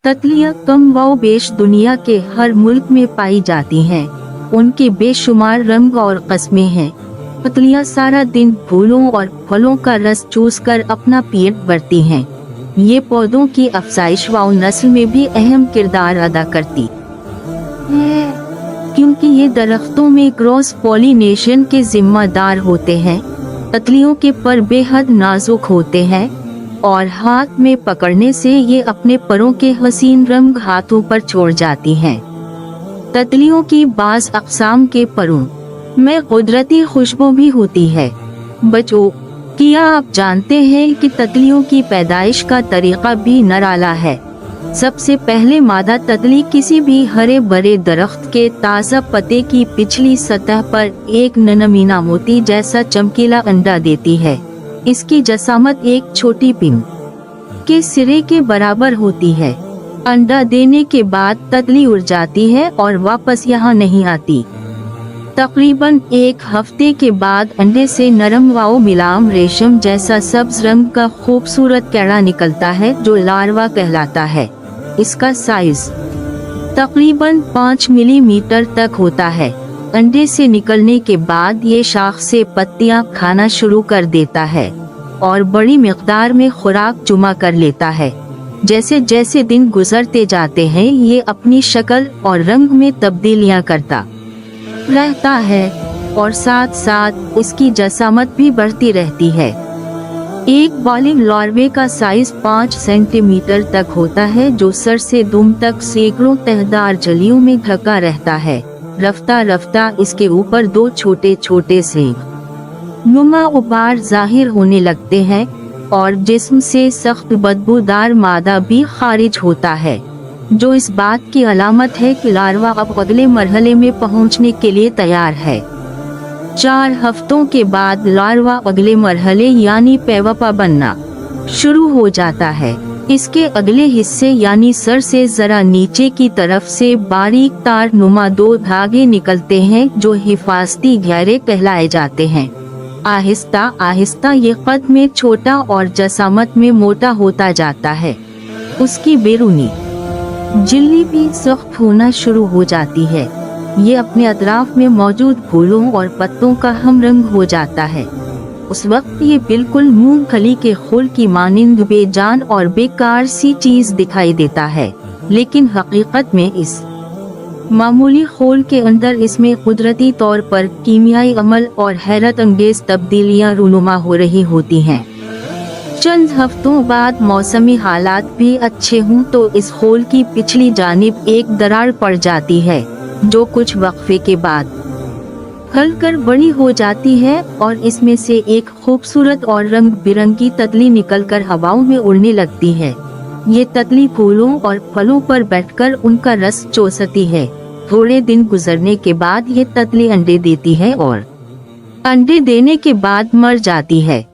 तितलियां कम व बेश दुनिया के हर मुल्क में पाई जाती हैं। उनके बेशुमार रंग और किस्में हैं। तितलियां सारा दिन फूलों और फलों का रस चूसकर अपना पेट भरती हैं। ये पौधों की अफजाइश व नस्ल में भी अहम किरदार अदा करती है, क्योंकि ये दरख्तों में क्रॉस पॉलिनेशन के जिम्मेदार होते हैं। तितलियों के पर बेहद नाजुक होते हैं और हाथ में पकड़ने से ये अपने परों के हसीन रंग हाथों पर छोड़ जाती हैं। तितलियों की बाज़ अक़साम के परों में कुदरती खुशबू भी होती है। बच्चों, क्या आप जानते हैं कि तितलियों की पैदाइश का तरीका भी निराला है। सबसे पहले मादा तितली किसी भी हरे भरे दरख्त के ताज़ा पत्ते की पिछली सतह पर एक ननमीना मोती जैसा चमकीला अंडा देती है। इसकी जसामत एक छोटी पिन के सिरे के बराबर होती है। अंडा देने के बाद तितली उड़ जाती है और वापस यहाँ नहीं आती। तकरीबन एक हफ्ते के बाद अंडे से नरम व मुलायम रेशम जैसा सब्ज रंग का खूबसूरत कीड़ा निकलता है, जो लार्वा कहलाता है। इसका साइज तकरीबन 5 मिलीमीटर तक होता है। अंडे से निकलने के बाद ये शाख से पत्तियां खाना शुरू कर देता है और बड़ी मिकदार में खुराक जमा कर लेता है। जैसे जैसे दिन गुजरते जाते हैं, ये अपनी शक्ल और रंग में तब्दीलियां करता रहता है और साथ साथ इसकी जसामत भी बढ़ती रहती है। एक बालिग लार्वे का साइज 5 सेंटीमीटर तक होता है, जो सर से दुम तक सैकड़ों तहदार जलियों में ढका रहता है। रफ्ता रफ्ता इसके ऊपर 2 छोटे छोटे से नुमा उबार जाहिर होने लगते हैं और जिस्म से सख्त बदबूदार मादा भी खारिज होता है, जो इस बात की अलामत है कि लार्वा अब अगले मरहले में पहुंचने के लिए तैयार है। 4 हफ्तों के बाद लार्वा अगले मरहले यानी पैवपा बनना शुरू हो जाता है। इसके अगले हिस्से यानी सर से जरा नीचे की तरफ से बारीक तार नुमा 2 धागे निकलते हैं, जो हिफाजती घेरे कहलाए जाते हैं। आहिस्ता आहिस्ता ये कद में छोटा और जसामत में मोटा होता जाता है। उसकी बैरूनी झिल्ली भी सख्त होना शुरू हो जाती है। ये अपने अतराफ में मौजूद फूलों और पत्तों का हमरंग हो जाता है। उस वक्त ये बिल्कुल मूंगफली के खोल की मानिंद बेजान और बेकार सी चीज दिखाई देता है, लेकिन हकीकत में इस मामूली खोल के अंदर इसमें कुदरती तौर पर कीमियाई अमल और हैरत अंगेज तब्दीलियां रूनुमा हो रही होती हैं। चंद हफ्तों बाद मौसमी हालात भी अच्छे हों तो इस खोल की पिछली जानिब एक दरार पड़ जाती है, जो कुछ वक्फे के बाद फैलकर बड़ी हो जाती है और इसमें से एक खूबसूरत और रंग बिरंगी तितली निकलकर हवाओं में उड़ने लगती है। ये तितली फूलों और फलों पर बैठकर उनका रस चूसती है। थोड़े दिन गुजरने के बाद ये तितली अंडे देती है और अंडे देने के बाद मर जाती है।